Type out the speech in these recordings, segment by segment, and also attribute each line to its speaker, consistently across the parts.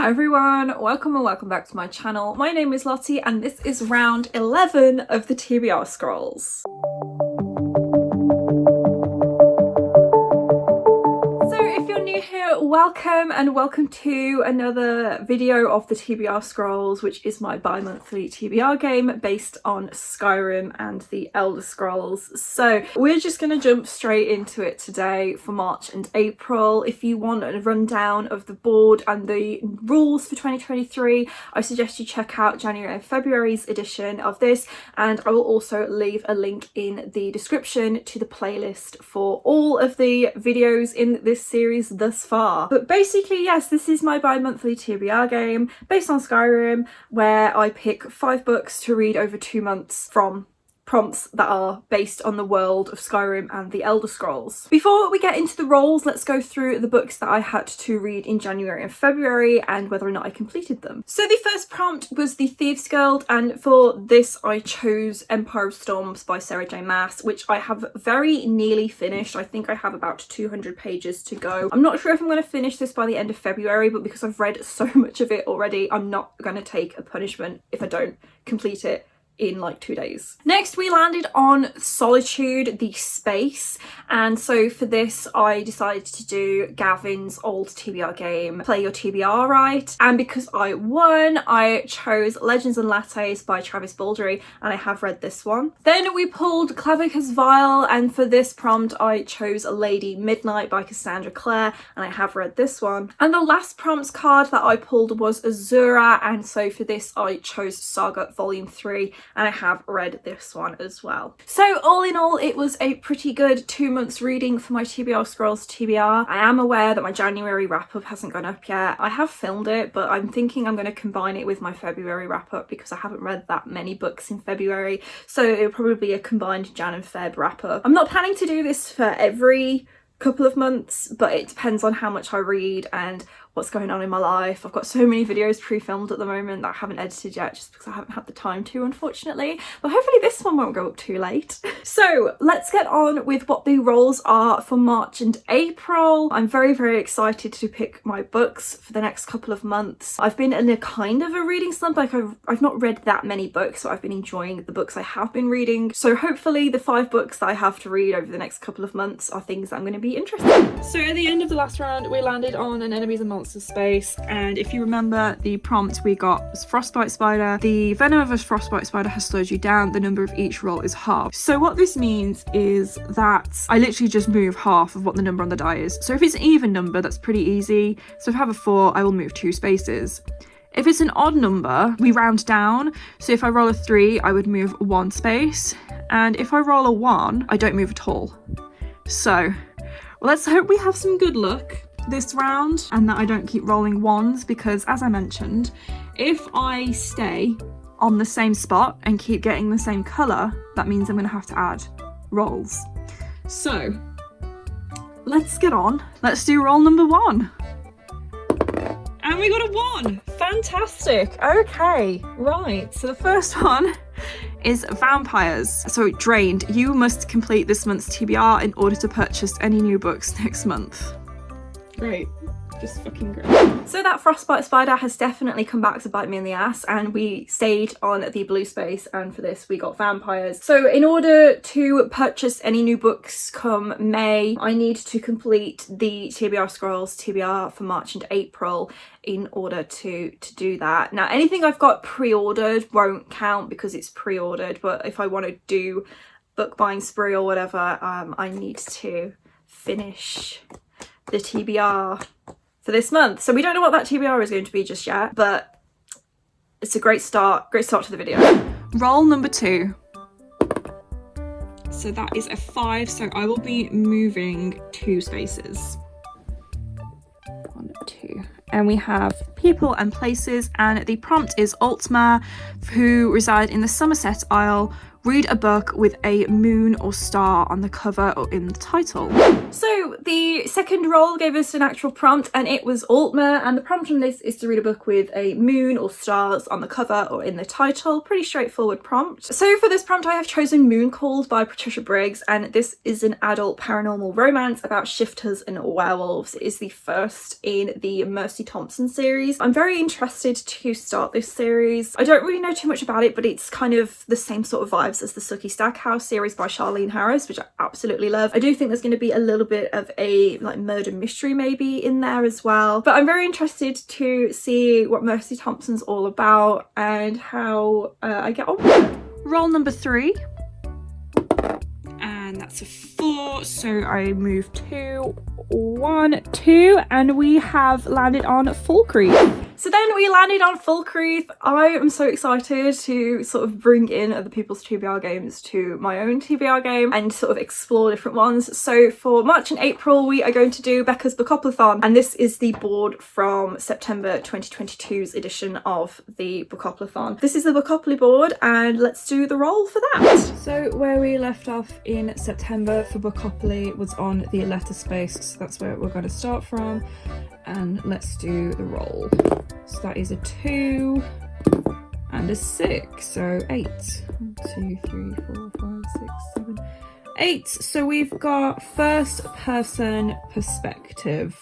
Speaker 1: Hi everyone, welcome and welcome back to my channel. My name is Lottie and this is round 11 of the TBR Scrolls. Welcome and welcome to another video of the TBR Scrolls, which is my bi-monthly TBR game based on Skyrim and the Elder Scrolls. So we're just going to jump straight into it today for March and April. If you want a rundown of the board and the rules for 2023, I suggest you check out January and February's edition of this, and I will also leave a link in the description to the playlist for all of the videos in this series thus far. But basically, yes, this is my bi-monthly TBR game based on Skyrim, where I pick 5 books to read over 2 months from prompts that are based on the world of Skyrim and the Elder Scrolls. Before we get into the roles, let's go through the books that I had to read in January and February and whether or not I completed them. So the first prompt was The Thieves Guild, and for this I chose Empire of Storms by Sarah J Maas, which I have very nearly finished. I think I have about 200 pages to go. I'm not sure if I'm going to finish this by the end of February, but because I've read so much of it already, I'm not going to take a punishment if I don't complete it in like 2 days. Next we landed on Solitude, the space, and so for this I decided to do Gavin's old TBR game, Play Your TBR Right, and because I won I chose Legends and Lattes by Travis Baldry, and I have read this one. Then we pulled Clavicus Vile, and for this prompt I chose Lady Midnight by Cassandra Clare, and I have read this one. And the last prompts card that I pulled was Azura, and so for this I chose Saga Volume 3, and I have read this one as well. So all in all, it was a pretty good 2 months reading for my TBR Scrolls TBR. I am aware that my January wrap-up hasn't gone up yet. I have filmed it, but I'm thinking I'm going to combine it with my February wrap-up because I haven't read that many books in February, so it'll probably be a combined Jan and Feb wrap-up. I'm not planning to do this for every couple of months, but it depends on how much I read and what's going on in my life. I've got so many videos pre-filmed at the moment that I haven't edited yet just because I haven't had the time to, unfortunately, but hopefully this one won't go up too late. So let's get on with what the roles are for March and April. I'm very excited to pick my books for the next couple of months. I've been in a kind of a reading slump, like I've not read that many books, so I've been enjoying the books I have been reading. So hopefully the 5 books that I have to read over the next couple of months are things that I'm going to be interested in. So at the end of the last round we landed on an Enemies and Monsters space, and if you remember the prompt we got was Frostbite Spider. The venom of a Frostbite Spider has slowed you down. The number of each roll is half. So what this means is that I literally just move half of what the number on the die is. So if it's an even number, that's pretty easy. So if I have a 4, I will move 2 spaces. If it's an odd number, we round down. So if I roll a 3, I would move 1 space. And if I roll a 1, I don't move at all. So let's hope we have some good luck this round and that I don't keep rolling 1s, because as I mentioned, if I stay on the same spot and keep getting the same colour, that means I'm going to have to add rolls. So let's get on. Let's do roll number 1. And we got a 1. Fantastic. Okay, right. So the first one is Vampires. So Drained. You must complete this month's TBR in order to purchase any new books next month. Great. Just fucking great. So that Frostbite Spider has definitely come back to bite me in the ass, and we stayed on the blue space, and for this we got Vampires. So in order to purchase any new books come May, I need to complete the TBR Scrolls TBR for March and April in order to do that. Now anything I've got pre-ordered won't count because it's pre-ordered, but if I want to do book buying spree or whatever, I need to finish the TBR for this month. So we don't know what that TBR is going to be just yet, but it's a great start to the video. Roll number 2. So that is a 5, so I will be moving 2 spaces. 1, 2. And we have People and Places, and the prompt is Altmar, who reside in the Somerset Isle. read a book with a moon or star on the cover or in the title. So the second roll gave us an actual prompt, and it was Altmer, and the prompt on this is to read a book with a moon or stars on the cover or in the title. Pretty straightforward prompt. So for this prompt I have chosen Moon Called by Patricia Briggs, and this is an adult paranormal romance about shifters and werewolves. It is the first in the Mercy Thompson series. I'm very interested to start this series. I don't really know too much about it, but it's kind of the same sort of vibes as the Sookie Stackhouse series by Charlene Harris, which I absolutely love. I do think there's going to be a little bit of a like murder mystery maybe in there as well, but I'm very interested to see what Mercy Thompson's all about and how I get on with it. Roll number 3, and that's a 4, so I move 2, 1, 2, and we have landed on Falkreath. So then we landed on Falkreath. I am so excited to sort of bring in other people's TBR games to my own TBR game and sort of explore different ones. So for March and April we are going to do Becca's Bookoplathon, and this is the board from September 2022's edition of the Bookoplathon. This is the Bookopoly board, and let's do the roll for that. So where we left off in September for Bookopoly was on the letter space, so that's where we're going to start from, and let's do the roll. So that is a 2 and a 6, so 8. 1, 2, 3, 4, 5, 6, 7, 8. So we've got first person perspective.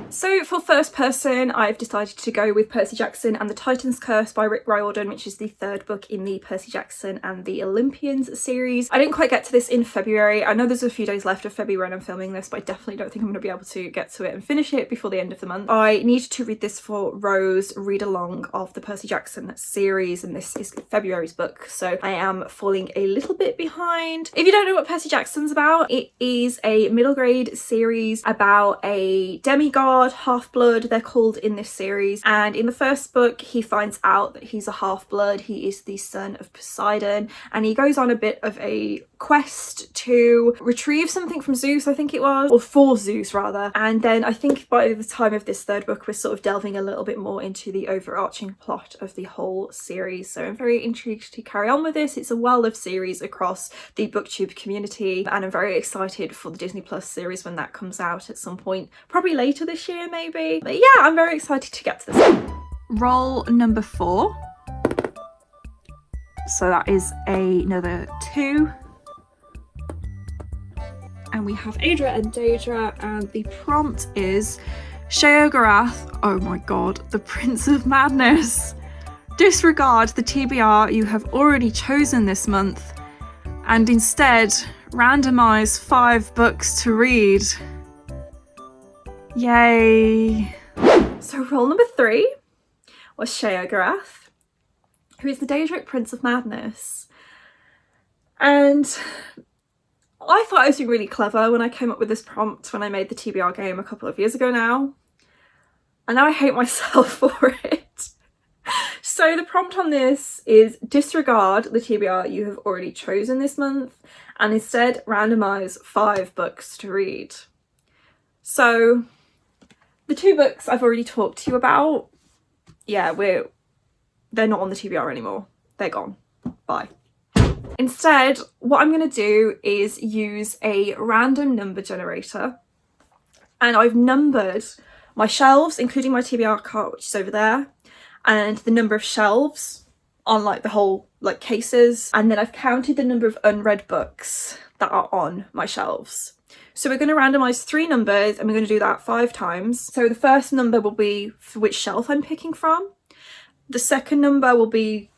Speaker 1: So for first person, I've decided to go with Percy Jackson and the Titan's Curse by Rick Riordan, which is the third book in the Percy Jackson and the Olympians series. I didn't quite get to this in February. I know there's a few days left of February when I'm filming this, but I definitely don't think I'm going to be able to get to it and finish it before the end of the month. I needed to read this for Rose read along of the Percy Jackson series, and this is February's book, so I am falling a little bit behind. If you don't know what Percy Jackson's about, it is a middle grade series about a demigod, half-blood they're called in this series, and in the first book he finds out that he's a half-blood. He is the son of Poseidon, and he goes on a bit of a quest to retrieve something from Zeus, I think it was, or for Zeus rather. And then I think by the time of this third book we're sort of delving a little bit more into the overarching plot of the whole series, so I'm very intrigued to carry on with this. It's a well-loved series across the booktube community, and I'm very excited for the Disney Plus series when that comes out at some point, probably later this year maybe. But yeah, I'm very excited to get to this one. Roll number 4. So that is another 2. And we have Adra and Daedra, and the prompt is Sheogorath, oh my god, the Prince of Madness. Disregard the TBR you have already chosen this month, and instead randomize 5 books to read. Yay! So roll number 3 was Sheogorath, who is the Daedric Prince of Madness. And I thought I was being really clever when I came up with this prompt when I made the TBR game a couple of years ago now. And now I hate myself for it. So the prompt on this is disregard the TBR you have already chosen this month, and instead randomize 5 books to read. So the 2 books I've already talked to you about, yeah, they're not on the TBR anymore. They're gone. Bye. Instead, what I'm going to do is use a random number generator, and I've numbered my shelves, including my TBR cart, which is over there, and the number of shelves on like the whole like cases, and then I've counted the number of unread books that are on my shelves. So we're going to randomize 3 numbers, and we're going to do that 5 times. So the first number will be for which shelf I'm picking from. The second number will be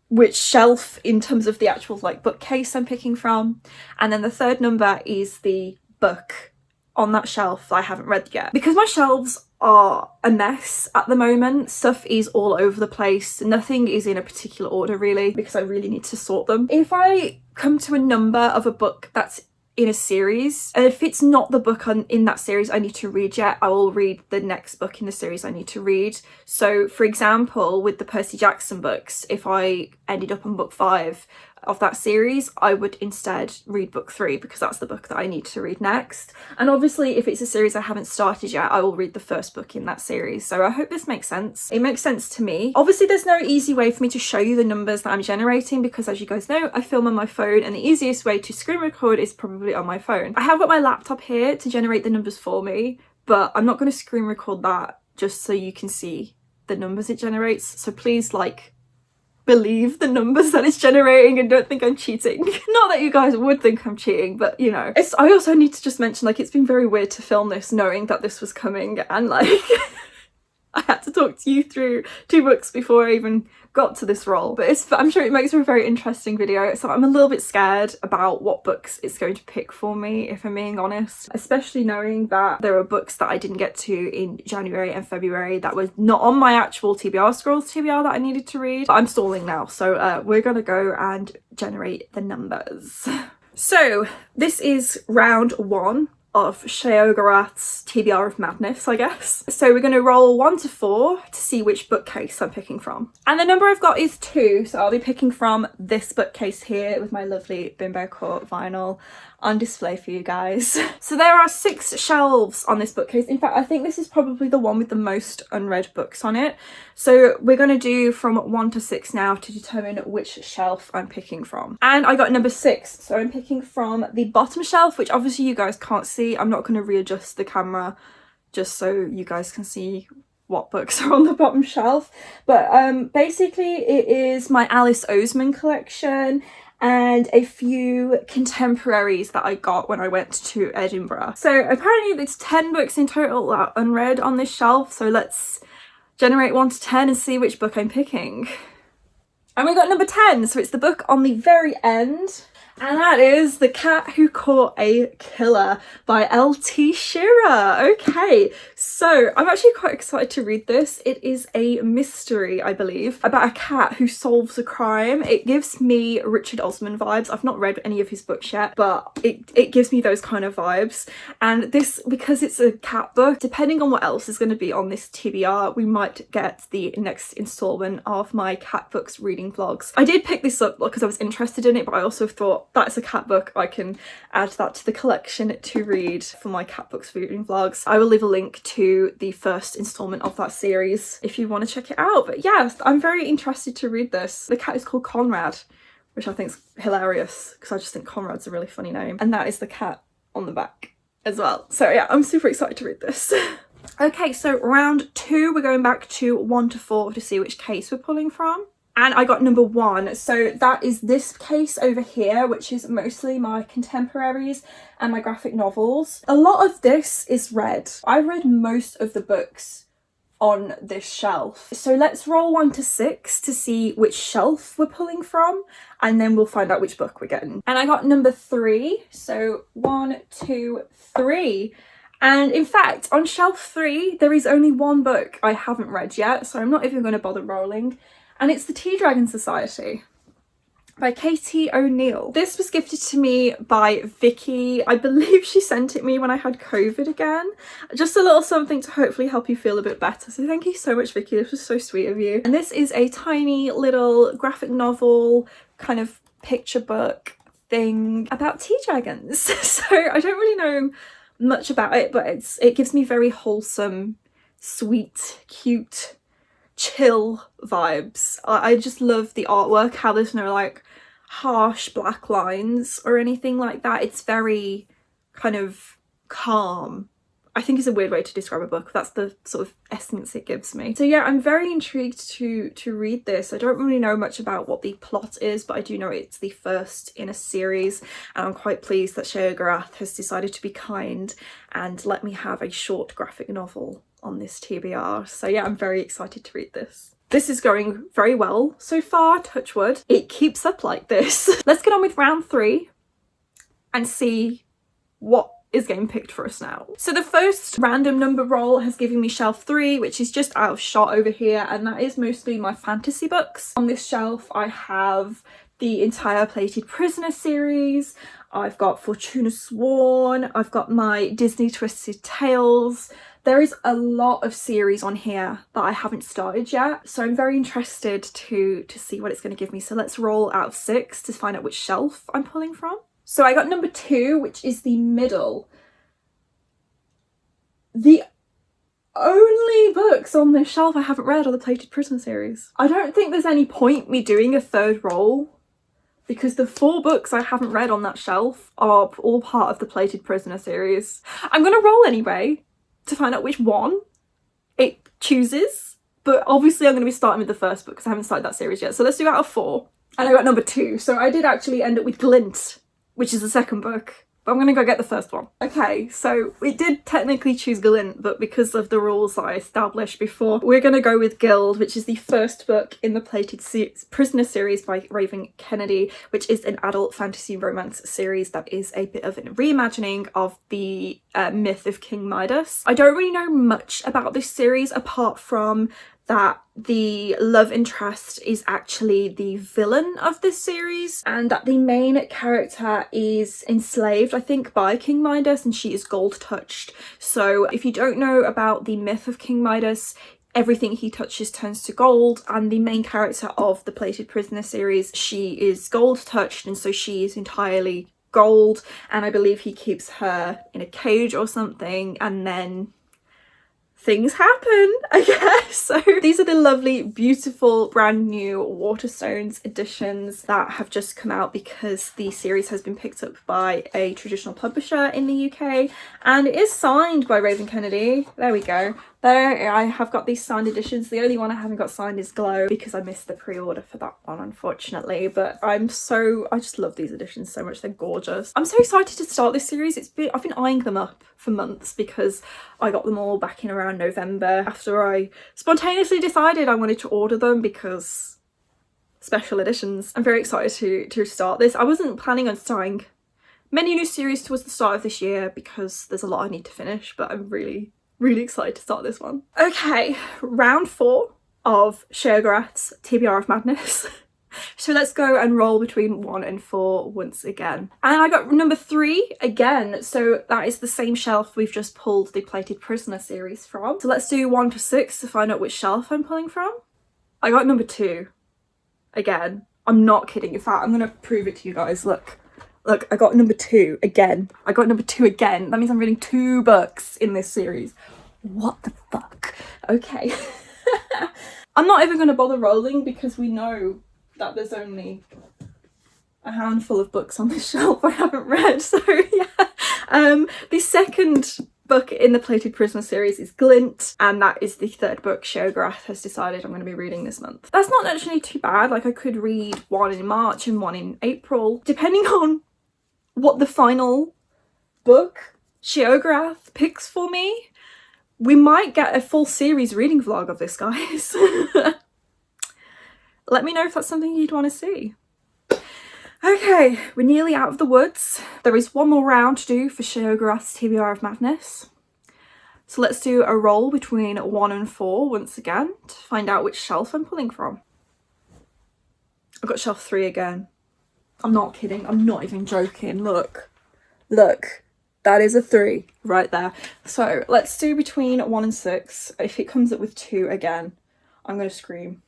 Speaker 1: which shelf in terms of the actual like bookcase I'm picking from, and then the third number is the book on that shelf that I haven't read yet. Because my shelves are a mess at the moment, stuff is all over the place, nothing is in a particular order really, because I really need to sort them. If I come to a number of a book that's in a series, and if it's not the book in that series I need to read yet, I will read the next book in the series I need to read. So for example, with the Percy Jackson books, if I ended up on book 5, of that series, I would instead read book 3 because that's the book that I need to read next. And obviously if it's a series I haven't started yet, I will read the first book in that series. So I hope this makes sense. It makes sense to me. Obviously there's no easy way for me to show you the numbers that I'm generating because, as you guys know, I film on my phone and the easiest way to screen record is probably on my phone. I have got my laptop here to generate the numbers for me, but I'm not going to screen record that just so you can see the numbers it generates. So please, like, believe the numbers that it's generating and don't think I'm cheating. Not that you guys would think I'm cheating, but you know. I also need to just mention, like, it's been very weird to film this knowing that this was coming, and like I had to talk to you through 2 books before I even got to this role, but I'm sure it makes for a very interesting video. So I'm a little bit scared about what books it's going to pick for me, if I'm being honest, especially knowing that there are books that I didn't get to in January and February that was not on my actual TBR Scrolls TBR that I needed to read. But I'm stalling now, so we're gonna go and generate the numbers. So this is round 1 of Sheogorath's TBR of Madness, I guess. So we're going to roll 1 to 4 to see which bookcase I'm picking from. And the number I've got is 2, so I'll be picking from this bookcase here with my lovely Bimbo Court vinyl on display for you guys. So there are 6 shelves on this bookcase. In fact, I think this is probably the one with the most unread books on it. So we're going to do from 1 to 6 now to determine which shelf I'm picking from. And I got number 6, so I'm picking from the bottom shelf, which obviously you guys can't see. I'm not going to readjust the camera just so you guys can see what books are on the bottom shelf. But basically it is my Alice Oseman collection and a few contemporaries that I got when I went to Edinburgh. So apparently there's 10 books in total that are unread on this shelf, so let's generate 1 to 10 and see which book I'm picking. And we got number 10, so it's the book on the very end, and that is The Cat Who Caught a Killer by L.T. Shearer. Okay, so I'm actually quite excited to read this. It is a mystery, I believe, about a cat who solves a crime. It gives me Richard Osman vibes. I've not read any of his books yet, but it gives me those kind of vibes. And this, because it's a cat book, depending on what else is going to be on this TBR, we might get the next installment of my cat books reading vlogs. I did pick this up because I was interested in it, but I also thought that's a cat book, I can add that to the collection to read for my cat books reading vlogs. I will leave a link to the first installment of that series if you want to check it out. But yes, I'm very interested to read this. The cat is called Conrad, which I think is hilarious because I just think Conrad's a really funny name, and that is the cat on the back as well. So yeah, I'm super excited to read this. Okay, so round 2, we're going back to 1 to 4 to see which case we're pulling from. And I got number 1, so that is this case over here, which is mostly my contemporaries and my graphic novels. A lot of this is read. I read most of the books on this shelf. So let's roll 1 to 6 to see which shelf we're pulling from, and then we'll find out which book we're getting. And I got number 3, so 1, 2, 3. And in fact, on shelf 3, there is only 1 book I haven't read yet, so I'm not even going to bother rolling. And it's The Tea Dragon Society by Katie O'Neill. This was gifted to me by Vicky. I believe she sent it me when I had COVID again. Just a little something to hopefully help you feel a bit better. So thank you so much, Vicky. This was so sweet of you. And this is a tiny little graphic novel kind of picture book thing about tea dragons. So I don't really know much about it, but it gives me very wholesome, sweet, cute, chill vibes. I just love the artwork, how there's no like harsh black lines or anything like that. It's very kind of calm. I think is a weird way to describe a book. That's the sort of essence it gives me. So yeah, I'm very intrigued to read this. I don't really know much about what the plot is, but I do know it's the first in a series, and I'm quite pleased that Sheogorath has decided to be kind and let me have a short graphic novel on this TBR. So yeah, I'm very excited to read this. This is going very well so far, touch wood. It keeps up like this. Let's get on with round 3 and see what is getting picked for us now. So the first random number roll has given me shelf 3, which is just out of shot over here, and that is mostly my fantasy books. On this shelf I have the entire Plated Prisoner series, I've got Fortuna Sworn, I've got my Disney Twisted Tales. There is a lot of series on here that I haven't started yet, so I'm very interested to see what it's going to give me. So let's roll out of 6 to find out which shelf I'm pulling from. So I got number 2, which is the middle. The only books on this shelf I haven't read are the Plated Prisoner series. I don't think there's any point me doing a third roll, because the 4 books I haven't read on that shelf are all part of the Plated Prisoner series. I'm going to roll anyway to find out which one it chooses, but obviously I'm going to be starting with the first book because I haven't started that series yet. So let's do out of 4. And I got number 2, so I did actually end up with Glint, which is the second book. But I'm going to go get the first one. Okay, so we did technically choose Glint, but because of the rules that I established before, we're going to go with Guild, which is the first book in the Plated Prisoner series by Raven Kennedy, which is an adult fantasy romance series that is a bit of a reimagining of the myth of King Midas. I don't really know much about this series apart from that the love interest is actually the villain of this series, and that the main character is enslaved, I think, by King Midas, and she is gold touched. So if you don't know about the myth of King Midas, everything he touches turns to gold, and the main character of the Plated Prisoner series, she is gold touched, and so she is entirely gold, and I believe he keeps her in a cage or something, and then things happen, I guess. So these are the lovely, beautiful, brand new Waterstones editions that have just come out because the series has been picked up by a traditional publisher in the UK, and it is signed by Raven Kennedy. There we go. There, I have got these signed editions. The only one I haven't got signed is Glow because I missed the pre-order for that one, unfortunately. But I just love these editions so much. They're gorgeous. I'm so excited to start this series. I've been eyeing them up for months because I got them all back in around November after I spontaneously decided I wanted to order them because special editions. I'm very excited to start this. I wasn't planning on starting many new series towards the start of this year because there's a lot I need to finish, but I'm really excited to start this one. Okay, round 4 of Sheogorath's TBR of Madness. So let's go and roll between 1 and 4 once again. And I got number 3 again, so that is the same shelf we've just pulled the Plated Prisoner series from. So let's do 1 to 6 to find out which shelf I'm pulling from. I got number 2 again. I'm not kidding. In fact, I'm gonna prove it to you guys. Look, I got number 2 again. I got number 2 again. That means I'm reading 2 books in this series. What the fuck? Okay. I'm not even going to bother rolling because we know that there's only a handful of books on this shelf I haven't read. So yeah. The second book in the Plated Prisoner series is Glint, and that is the third book Sheogorath has decided I'm going to be reading this month. That's not actually too bad. Like, I could read 1 in March and 1 in April, depending on what the final book Sheogorath picks for me. We might get a full series reading vlog of this, guys. Let me know if that's something you'd want to see. Okay, we're nearly out of the woods. There is one more round to do for Sheogorath's TBR of Madness. So let's do a roll between 1 and 4 once again to find out which shelf I'm pulling from. I've got shelf 3 again. I'm not kidding. I'm not even joking. Look. That is a 3 right there. So let's do between 1 and 6. If it comes up with 2 again, I'm going to scream.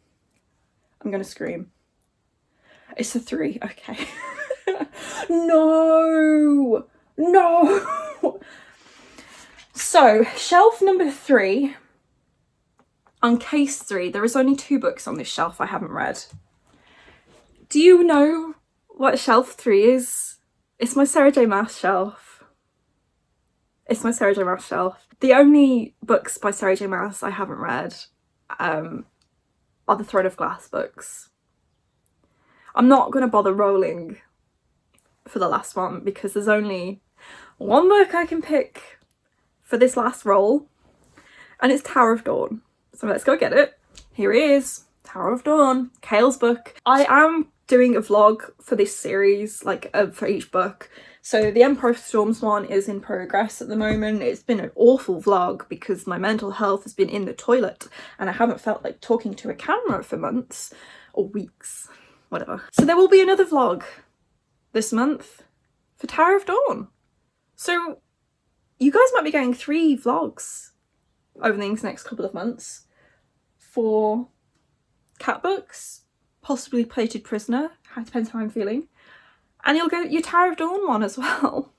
Speaker 1: It's a 3. Okay. No. So shelf number 3. On case 3, there is only 2 books on this shelf I haven't read. Do you know what shelf 3 is? It's my Sarah J Maas shelf. The only books by Sarah J Maas I haven't read are the Throne of Glass books. I'm not going to bother rolling for the last one because there's only one book I can pick for this last roll, and it's Tower of Dawn. So let's go get it. Here it is, Tower of Dawn, Kale's book. I am doing a vlog for this series, like for each book. So the Emperor of Storms one is in progress at the moment. It's been an awful vlog because my mental health has been in the toilet and I haven't felt like talking to a camera for months or weeks, whatever. So there will be another vlog this month for Tower of Dawn. So you guys might be getting 3 vlogs over the next couple of months for cat books, possibly Plated Prisoner, depends how I'm feeling, and you'll get your Tower of Dawn one as well.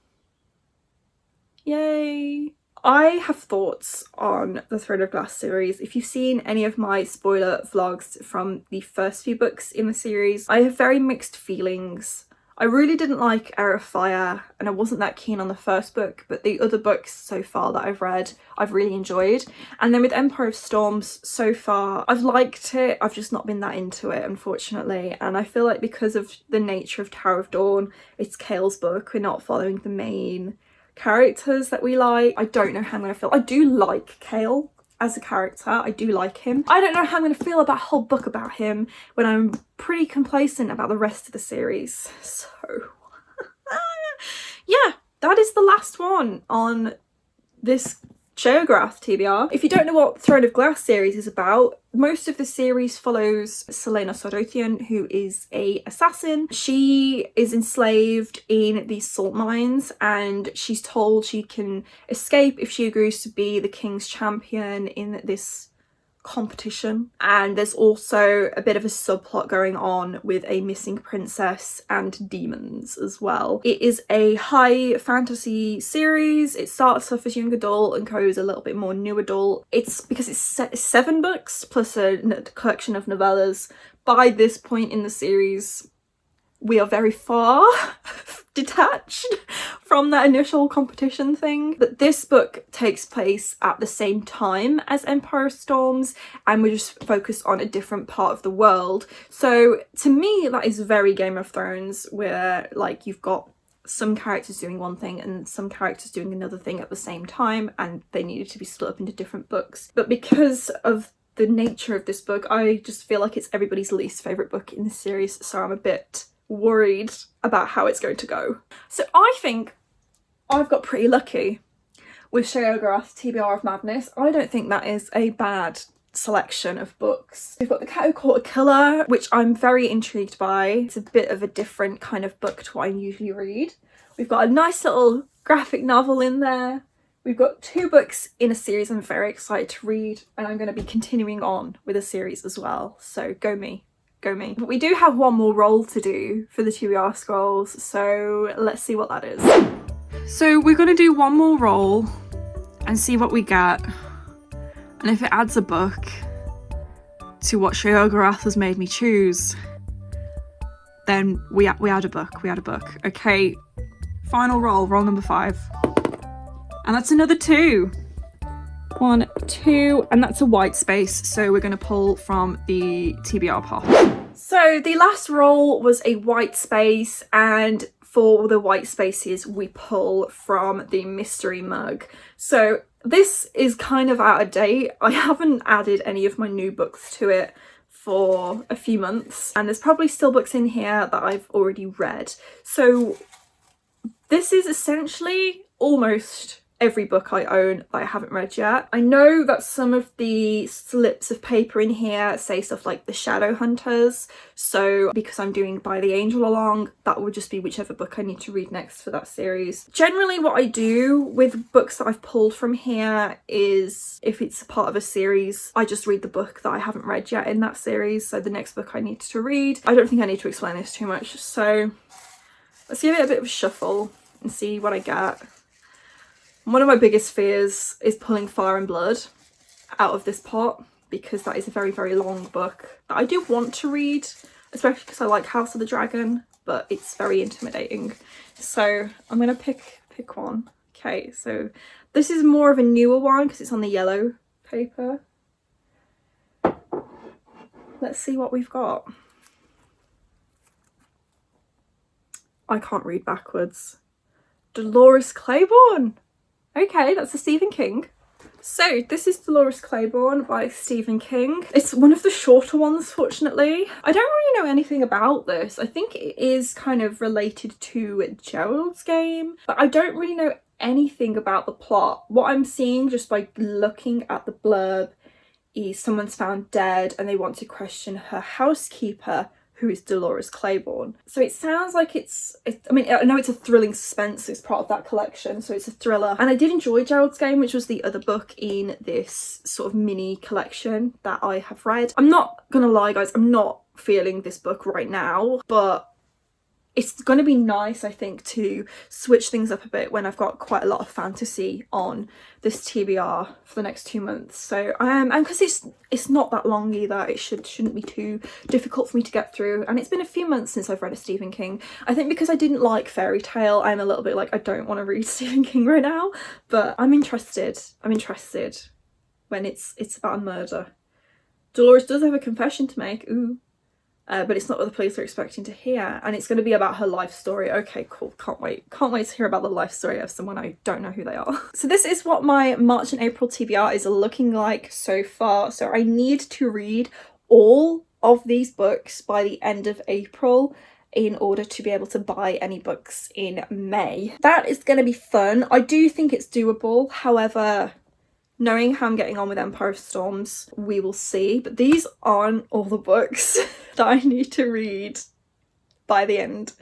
Speaker 1: Yay! I have thoughts on the Throne of Glass series. If you've seen any of my spoiler vlogs from the first few books in the series, I have very mixed feelings. I really didn't like Heir of Fire, and I wasn't that keen on the first book, but the other books so far that I've read, I've really enjoyed. And then with Empire of Storms, so far, I've liked it, I've just not been that into it, unfortunately. And I feel like because of the nature of Tower of Dawn, it's Cale's book, we're not following the main characters that we like. I don't know how I'm gonna feel. I do like Cale as a character, I do like him. I don't know how I'm gonna feel about a whole book about him when I'm pretty complacent about the rest of the series. So yeah, that is the last one on this Sheogorath TBR. If you don't know what Throne of Glass series is about, most of the series follows Selena Sardothien, who is a assassin. She is enslaved in these salt mines, and she's told she can escape if she agrees to be the king's champion in this competition. And there's also a bit of a subplot going on with a missing princess and demons as well. It is a high fantasy series. It starts off as young adult and goes a little bit more new adult. It's because it's 7 books plus a collection of novellas. By this point in the series, we are very far detached from that initial competition thing. But this book takes place at the same time as Empire of Storms, and we're just focused on a different part of the world. So to me, that is very Game of Thrones, where like you've got some characters doing one thing and some characters doing another thing at the same time, and they needed to be split up into different books. But because of the nature of this book, I just feel like it's everybody's least favourite book in this series, so I'm a bit worried about how it's going to go. So I think I've got pretty lucky with Sheogorath TBR of Madness. I don't think that is a bad selection of books. We've got The Cat Who Caught a Killer, which I'm very intrigued by. It's a bit of a different kind of book to what I usually read. We've got a nice little graphic novel in there. We've got 2 books in a series I'm very excited to read, and I'm going to be continuing on with a series as well. So go me. Go me. But we do have one more roll to do for the TBR Scrolls, so let's see what that is. So we're going to do one more roll and see what we get. And if it adds a book to what Sheogorath has made me choose, then we add a book. We add a book. Okay, final roll, roll number 5. And that's another 2. 1, 2, and that's a white space. So we're going to pull from the TBR pot. So the last roll was a white space, and for the white spaces we pull from the mystery mug. So this is kind of out of date. I haven't added any of my new books to it for a few months, and there's probably still books in here that I've already read. So this is essentially almost every book I own that I haven't read yet. I know that some of the slips of paper in here say stuff like The Shadow Hunters, so because I'm doing By the Angel along, that would just be whichever book I need to read next for that series. Generally what I do with books that I've pulled from here is, if it's a part of a series, I just read the book that I haven't read yet in that series, so the next book I need to read. I don't think I need to explain this too much, so let's give it a bit of a shuffle and see what I get. One of my biggest fears is pulling Fire and Blood out of this pot, because that is a very, very long book that I do want to read, especially because I like House of the Dragon, but it's very intimidating. So I'm going to pick one. Okay, so this is more of a newer one because it's on the yellow paper. Let's see what we've got. I can't read backwards. Dolores Claiborne! Okay, that's a Stephen King. So this is Dolores Claiborne by Stephen King. It's one of the shorter ones, fortunately. I don't really know anything about this. I think it is kind of related to Gerald's Game, but I don't really know anything about the plot. What I'm seeing just by looking at the blurb is someone's found dead and they want to question her housekeeper, who is Dolores Claiborne. So it sounds like I mean, I know it's a thrilling suspense, it's part of that collection, so it's a thriller. And I did enjoy Gerald's Game, which was the other book in this sort of mini collection that I have read. I'm not gonna lie guys, I'm not feeling this book right now, but it's going to be nice, I think, to switch things up a bit when I've got quite a lot of fantasy on this TBR for the next 2 months. So and because it's not that long either, it shouldn't be too difficult for me to get through. And it's been a few months since I've read a Stephen King. I think because I didn't like fairy tale, I'm a little bit like, I don't want to read Stephen King right now, but I'm interested. I'm interested when it's about a murder. Dolores does have a confession to make. Ooh. But it's not what the police are expecting to hear, and it's going to be about her life story. Okay, cool, can't wait to hear about the life story of someone I don't know who they are. So this is what my March and April TBR is looking like so far. So I need to read all of these books by the end of April in order to be able to buy any books in May. That is going to be fun. I do think it's doable, however, knowing how I'm getting on with Empire of Storms, we will see. But these aren't all the books that I need to read by the end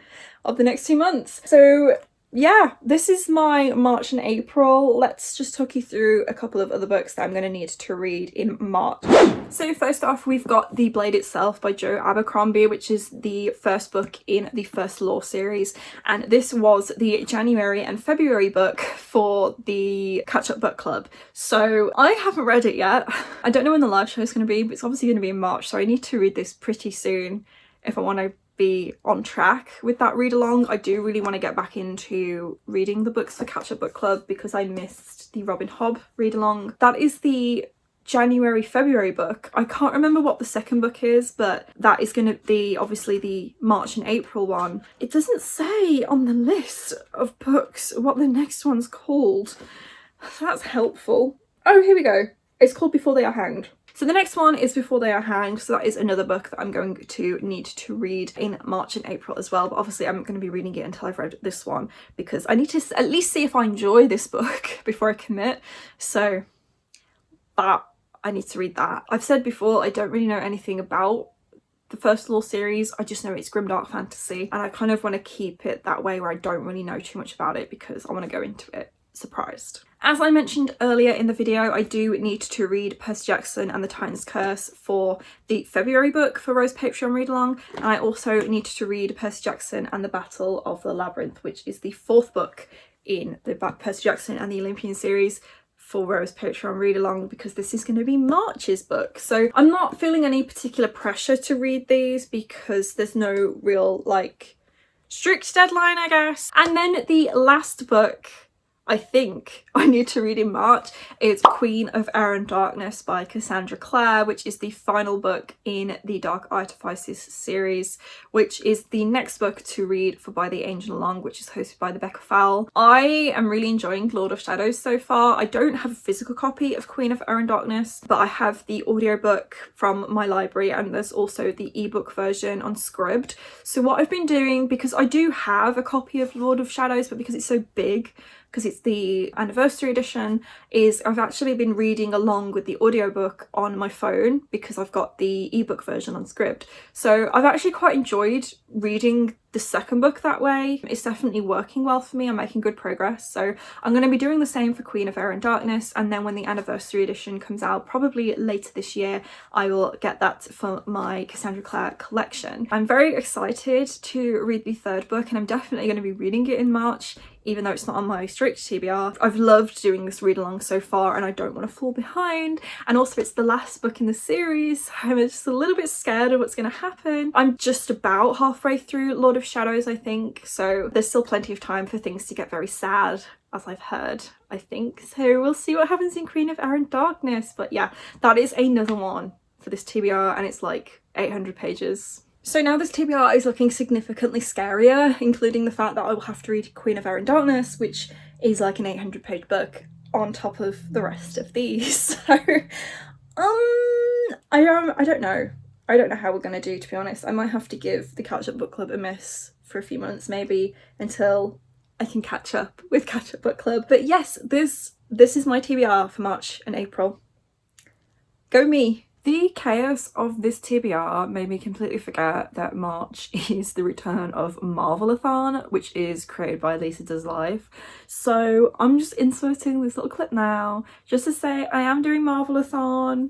Speaker 1: of the next 2 months. So yeah, this is my March and April. Let's just talk you through a couple of other books that I'm going to need to read in March. So first off, we've got The Blade Itself by Joe Abercrombie, which is the first book in the First Law series. And this was the January and February book for the Catch Up Book Club. So I haven't read it yet. I don't know when the live show is going to be, but it's obviously going to be in March. So I need to read this pretty soon if I want to be on track with that read along. I do really want to get back into reading the books for Catch Up Book Club because I missed the Robin Hobb read along. That is the January-February book. I can't remember what the second book is, but that is going to be obviously the March and April one. It doesn't say on the list of books what the next one's called. That's helpful. Oh, here we go. It's called Before They Are Hanged. So the next one is Before They Are Hanged, so that is another book that I'm going to need to read in March and April as well, but obviously I'm going to be reading it until I've read this one because I need to at least see if I enjoy this book before I commit. So that, I need to read that. I've said before, I don't really know anything about the First Law series. I just know it's grimdark fantasy, and I kind of want to keep it that way where I don't really know too much about it because I want to go into it surprised. As I mentioned earlier in the video, I do need to read Percy Jackson and the Titan's Curse for the February book for Rose Patreon read along, and I also need to read Percy Jackson and the Battle of the Labyrinth, which is the fourth book in the Percy Jackson and the Olympian series for Rose Patreon read along, because this is going to be March's book. So I'm not feeling any particular pressure to read these because there's no real like strict deadline, I guess. And then the last book I think I need to read in March is Queen of Air and Darkness by Cassandra Clare, which is the final book in the Dark Artifices series, which is the next book to read for By the Angel Along, which is hosted by Rebecca Fowle. I am really enjoying Lord of Shadows so far. I don't have a physical copy of Queen of Air and Darkness, but I have the audiobook from my library, and there's also the ebook version on Scribd. So what I've been doing, because I do have a copy of Lord of Shadows, but because it's so big, because it's the anniversary edition, is I've actually been reading along with the audiobook on my phone because I've got the ebook version on Scribd. So I've actually quite enjoyed reading the second book that way. It's definitely working well for me. I'm making good progress. So I'm going to be doing the same for Queen of Air and Darkness, and then when the anniversary edition comes out, probably later this year, I will get that for my Cassandra Clare collection. I'm very excited to read the third book, and I'm definitely going to be reading it in March, even though it's not on my strict TBR. I've loved doing this read along so far, and I don't want to fall behind. And also it's the last book in the series. I'm just a little bit scared of what's going to happen. I'm just about halfway through Lord of Shadows, I think, so there's still plenty of time for things to get very sad, as I've heard, I think. So we'll see what happens in Queen of Air and Darkness. But yeah, that is another one for this TBR, and it's like 800 pages. So now this TBR is looking significantly scarier, including the fact that I will have to read Queen of Air and Darkness, which is like an 800-page book on top of the rest of these. So I don't know. I don't know how we're going to do, to be honest. I might have to give the Catch Up Book Club a miss for a few months, maybe, until I can catch up with Catch Up Book Club. But yes, this is my TBR for March and April. Go me! The chaos of this TBR made me completely forget that March is the return of Marvelathon, which is created by Lisa Does Life. So I'm just inserting this little clip now just to say I am doing Marvelathon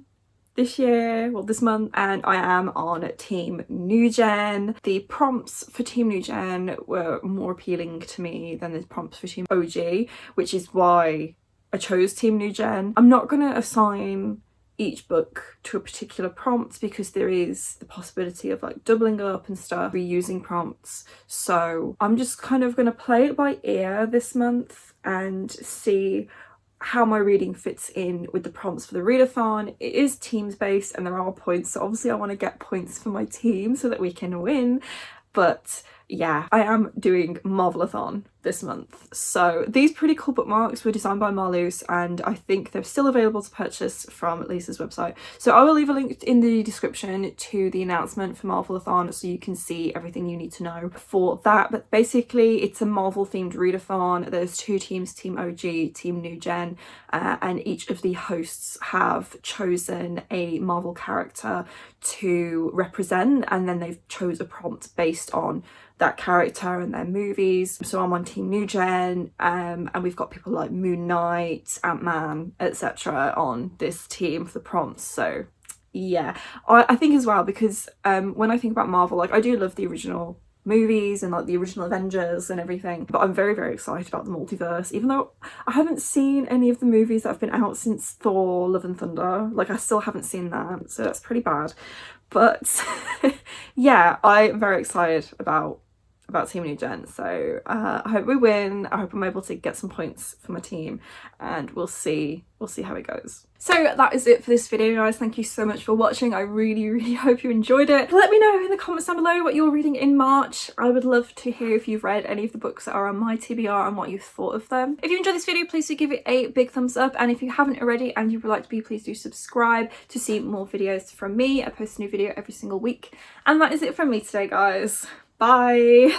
Speaker 1: this year, well this month, and I am on Team New Gen. The prompts for Team New Gen were more appealing to me than the prompts for Team OG, which is why I chose Team New Gen. I'm not gonna assign each book to a particular prompt because there is the possibility of like doubling up and stuff, reusing prompts. So I'm just kind of gonna play it by ear this month and see how my reading fits in with the prompts for the readathon. It is teams based and there are points, so obviously I want to get points for my team so that we can win. But yeah, I am doing Marvelathon this month. So these pretty cool bookmarks were designed by Marloose and I think they're still available to purchase from Lisa's website. So I will leave a link in the description to the announcement for Marvelathon so you can see everything you need to know for that. But basically it's a Marvel themed readathon. There's two teams, Team OG, Team New Gen, and each of the hosts have chosen a Marvel character to represent, and then they've chose a prompt based on that character and their movies. So I'm on Team New Gen, and we've got people like Moon Knight, Ant-Man, etc. on this team for the prompts. So yeah, I think as well, because when I think about Marvel, like I do love the original movies and like the original Avengers and everything, but I'm very, very excited about the multiverse, even though I haven't seen any of the movies that have been out since Thor Love and Thunder. Like I still haven't seen that, so that's pretty bad. But yeah, I'm very excited about Team New Gen. So I hope we win. I hope I'm able to get some points for my team, and we'll see how it goes. So that is it for this video, guys. Thank you so much for watching. I really, really hope you enjoyed it. Let me know in the comments down below what you're reading in March. I would love to hear if you've read any of the books that are on my TBR and what you thought of them. If you enjoyed this video, please do give it a big thumbs up, and if you haven't already and you would like to be, please do subscribe to see more videos from me. I post a new video every single week. And that is it from me today, guys. Bye!